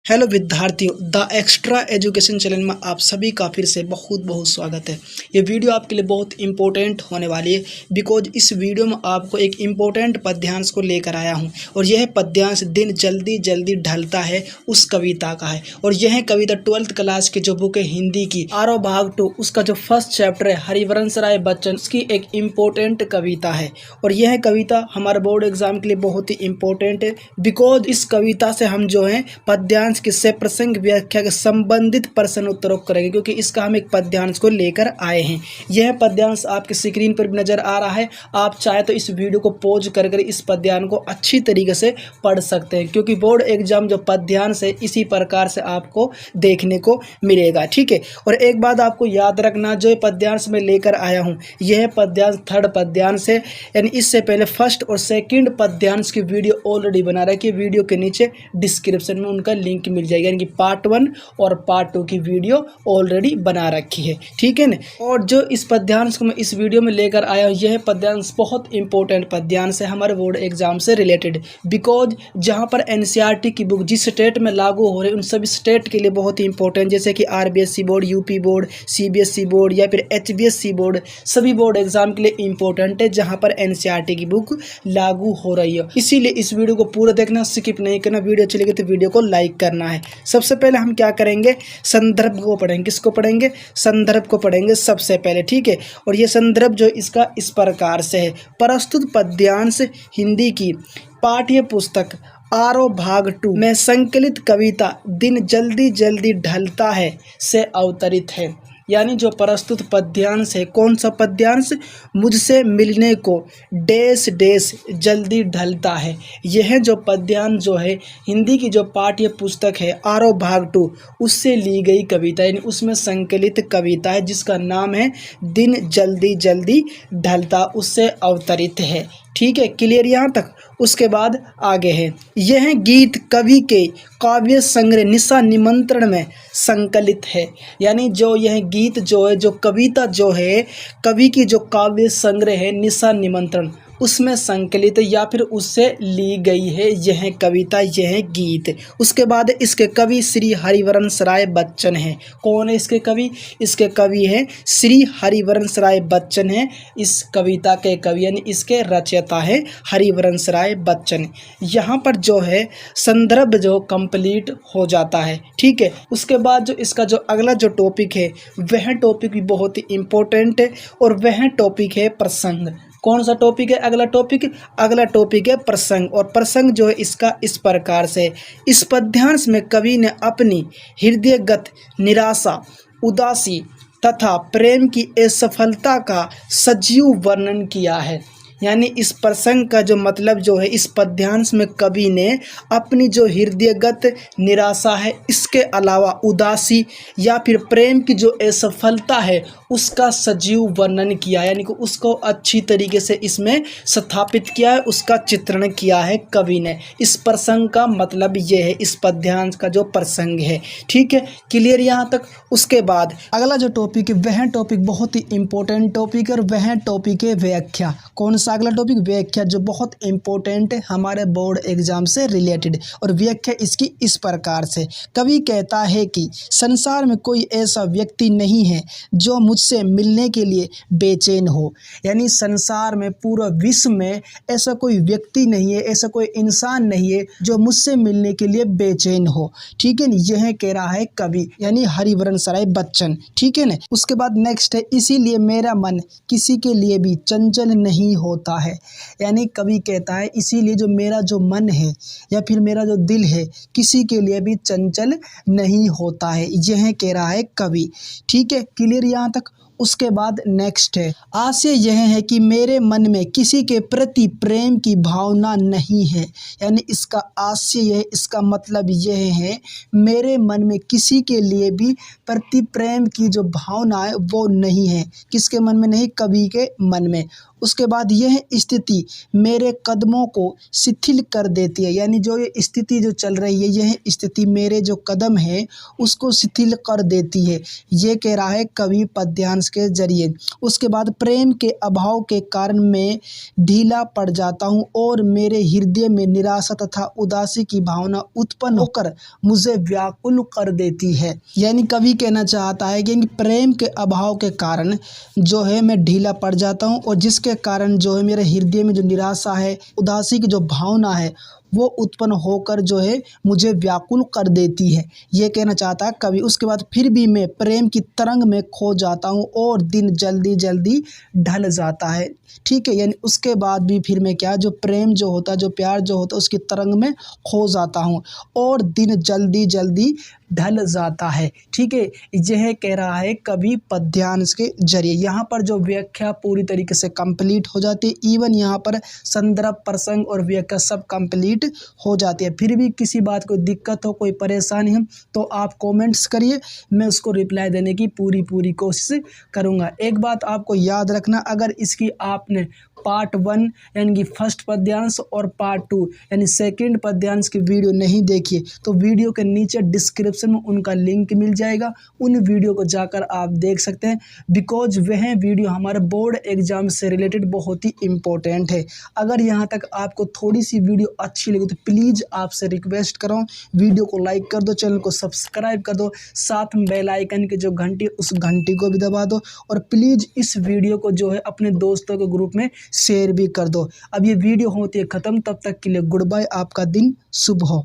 Hello विद्यार्थियों, the extra education channel में आप सभी का फिर से बहुत बहुत स्वागत है। ये वीडियो आपके लिए बहुत इंपॉर्टेंट होने वाली है बिकॉज इस वीडियो में आपको एक इम्पोर्टेंट पद्यांश को लेकर आया हूं और यह पद्यांश दिन जल्दी जल्दी ढलता है उस कविता का है। और यह कविता 12th क्लास की जो बुक है हिंदी की आरो भाग 2 उसका जो फर्स्ट चैप्टर है हरिवंश राय बच्चन उसकी एक इम्पोर्टेंट कविता है। और यह कविता हमारे बोर्ड एग्जाम के लिए बहुत ही इम्पोर्टेंट है बिकॉज इस कविता से हम जो है पद्यांश किससे प्रसंग व्याख्या के संबंधित प्रश्न उत्तरों करेंगे, क्योंकि इसका हम एक पद्यांश को लेकर आए हैं। यह पद्यांश आपके स्क्रीन पर भी नजर आ रहा है। आप चाहे तो इस वीडियो को पॉज कर इस पद्यांश को अच्छी तरीके से पढ़ सकते हैं, क्योंकि बोर्ड एग्जाम जो पद्यांश है इसी प्रकार से आपको देखने को मिलेगा। ठीक है, और एक बात आपको याद रखना, जो पद्यांश में लेकर आया हूँ यह पद्यांश थर्ड पद्यांश है, यानी इससे पहले फर्स्ट और सेकंड पद्यांश की वीडियो ऑलरेडी बना रखी है। वीडियो के नीचे डिस्क्रिप्शन में उनका लिंक मिल जाएगा, यानी कि पार्ट 1 और पार्ट 2 की वीडियो ऑलरेडी बना रखी है। ठीक है ना। और जो इस पद्यांश को मैं इस वीडियो में लेकर आया हूँ यह पद्यांश बहुत इंपॉर्टेंट पद्यांश है हमारे बोर्ड एग्जाम से रिलेटेड, बिकॉज जहाँ पर एनसीईआरटी की बुक जिस स्टेट में लागू हो रही है उन सभी स्टेट के लिए बहुत ही इंपॉर्टेंट, जैसे कि RBSE board, UP board, CBSE board या फिर एचबीएसई बोर्ड, सभी बोर्ड एग्जाम के लिए इंपॉर्टेंट है जहाँ पर एनसीईआरटी की बुक लागू हो रही है। इसीलिए इस वीडियो को पूरा देखना, स्किप नहीं करना। वीडियो अच्छी लगी तो वीडियो को लाइक करना है। सबसे पहले हम क्या करेंगे, संदर्भ को पढ़ेंगे। किसको पढ़ेंगे? संदर्भ को पढ़ेंगे सबसे पहले। ठीक है, और ये संदर्भ जो इसका इस प्रकार से है। प्रस्तुत पद्यांश हिंदी की पाठ्य पुस्तक आरो भाग 2 में संकलित कविता दिन जल्दी जल्दी ढलता है से अवतरित है। यानी जो प्रस्तुत पद्यांश है, कौन सा पद्यांश? मुझसे मिलने को डैश डैश जल्दी ढलता है। यह जो पद्यांश जो है हिंदी की जो पाठ्य पुस्तक है आरो भाग 2 उससे ली गई कविता, यानी उसमें संकलित कविता है जिसका नाम है दिन जल्दी जल्दी ढलता, उससे अवतरित है। ठीक है, क्लियर यहाँ तक? उसके बाद आगे है, यह गीत कवि के काव्य संग्रह निशा निमंत्रण में संकलित है। यानी जो यह गीत जो है, जो कविता जो है, कवि की जो काव्य संग्रह है निशा निमंत्रण उसमें संकलित या फिर उससे ली गई है यह कविता, यह गीत। उसके बाद इसके कवि श्री हरिवंश राय बच्चन हैं। कौन है इसके कवि? इसके कवि हैं श्री हरिवंश राय बच्चन हैं। इस कविता के कवि यानी इसके रचयिता है हरिवंश राय बच्चन। यहाँ पर जो है संदर्भ जो कंप्लीट हो जाता है। ठीक है, उसके बाद जो इसका जो अगला जो टॉपिक है वह टॉपिक भी बहुत ही इम्पोर्टेंट है और वह टॉपिक है प्रसंग। कौन सा टॉपिक है अगला टॉपिक? अगला टॉपिक है प्रसंग। और प्रसंग जो है इसका इस प्रकार से, इस पद्यांश में कवि ने अपनी हृदयगत निराशा, उदासी तथा प्रेम की असफलता का सजीव वर्णन किया है। यानी इस प्रसंग का जो मतलब जो है, इस पद्यांश में कवि ने अपनी जो हृदयगत निराशा है, इसके अलावा उदासी या फिर प्रेम की जो असफलता है उसका सजीव वर्णन किया है, यानी कि उसको अच्छी तरीके से इसमें स्थापित किया है, उसका चित्रण किया है कवि ने। इस प्रसंग का मतलब ये है, इस पद्यांश का जो प्रसंग है। ठीक है, क्लियर यहाँ तक? उसके बाद अगला जो टॉपिक है वह टॉपिक बहुत ही इंपॉर्टेंट टॉपिक है और वह टॉपिक है व्याख्या। कौन सा अगला टॉपिक? व्याख्या, जो बहुत इंपॉर्टेंट है हमारे बोर्ड एग्जाम से रिलेटेड। और व्याख्या इसकी इस प्रकार से, कवि कहता है कि संसार में कोई ऐसा व्यक्ति नहीं है जो मुझसे मिलने के लिए बेचैन हो। यानी संसार में, पूरा विश्व में ऐसा कोई व्यक्ति नहीं है, ऐसा कोई इंसान नहीं है जो मुझसे मिलने के लिए बेचैन हो। ठीक है ना, यह कह रहा है कवि यानी हरिवंश राय बच्चन। ठीक है ना। उसके बाद नेक्स्ट है, इसीलिए मेरा मन किसी के लिए भी चंचल नहीं होता है। यानी कवि कहता है इसीलिए जो मेरा जो मन है या फिर मेरा जो दिल है किसी के लिए भी चंचल नहीं होता है, यह कह रहा है कवि। ठीक है, क्लियर यहाँ तक? उसके बाद नेक्स्ट है, आशय यह है कि मेरे मन में किसी के प्रति प्रेम की भावना नहीं है। यानी इसका आशय है, इसका मतलब यह है मेरे मन में किसी के लिए भी प्रति प्रेम की जो भावना है वो नहीं है। किसके मन में नहीं? कवि के मन में। उसके बाद यह स्थिति मेरे कदमों को शिथिल कर देती है। यानी जो ये स्थिति जो चल रही है यह स्थिति मेरे जो कदम है उसको शिथिल कर देती है, ये कह रहा है कवि पद्यांश पद्यांश के जरिए। उसके बाद प्रेम के अभाव के कारण मैं ढीला पड़ जाता हूँ और मेरे हृदय में निराशा तथा उदासी की भावना उत्पन्न होकर मुझे व्याकुल कर देती है। यानी कवि कहना चाहता है कि प्रेम के अभाव के कारण जो है मैं ढीला पड़ जाता हूँ और जिसके कारण जो है मेरे हृदय में जो निराशा है, उदासी की जो भावना है वो उत्पन्न होकर जो है मुझे व्याकुल कर देती है, ये कहना चाहता है कवि। उसके बाद फिर भी मैं प्रेम की तरंग में खो जाता हूँ और दिन जल्दी जल्दी ढल जाता है। ठीक है, यानी उसके बाद भी फिर मैं क्या, जो प्रेम जो होता है, जो प्यार जो होता है, उसकी तरंग में खो जाता हूँ और दिन जल्दी जल्दी ढल जाता है। ठीक है, यह कह रहा है कवि पद्यांश के जरिए। यहाँ पर जो व्याख्या पूरी तरीके से कंप्लीट हो जाती है, इवन यहाँ पर संदर्भ, प्रसंग और व्याख्या सब कंप्लीट हो जाती है। फिर भी किसी बात को दिक्कत हो, कोई परेशानी हो तो आप कमेंट्स करिए, मैं उसको रिप्लाई देने की पूरी कोशिश करूँगा। एक बात आपको याद रखना, अगर इसकी आपने पार्ट 1 यानी कि फर्स्ट पद्यांश और पार्ट 2 यानी सेकंड पद्यांश की वीडियो नहीं देखी तो वीडियो के नीचे डिस्क्रिप्शन में उनका लिंक मिल जाएगा, उन वीडियो को जाकर आप देख सकते हैं। बिकॉज वह वीडियो हमारे बोर्ड एग्जाम से रिलेटेड बहुत ही इम्पोर्टेंट है। अगर यहाँ तक आपको थोड़ी सी वीडियो अच्छी लगी तो प्लीज़ आपसे रिक्वेस्ट कर रहा हूँ, वीडियो को लाइक कर दो, चैनल को सब्सक्राइब कर दो, साथ में बेल आइकन की जो घंटी उस घंटी को भी दबा दो और प्लीज़ इस वीडियो को जो है अपने दोस्तों के ग्रुप में शेयर भी कर दो। अब ये वीडियो होती है ख़त्म, तब तक के लिए गुड बाय, आपका दिन शुभ हो।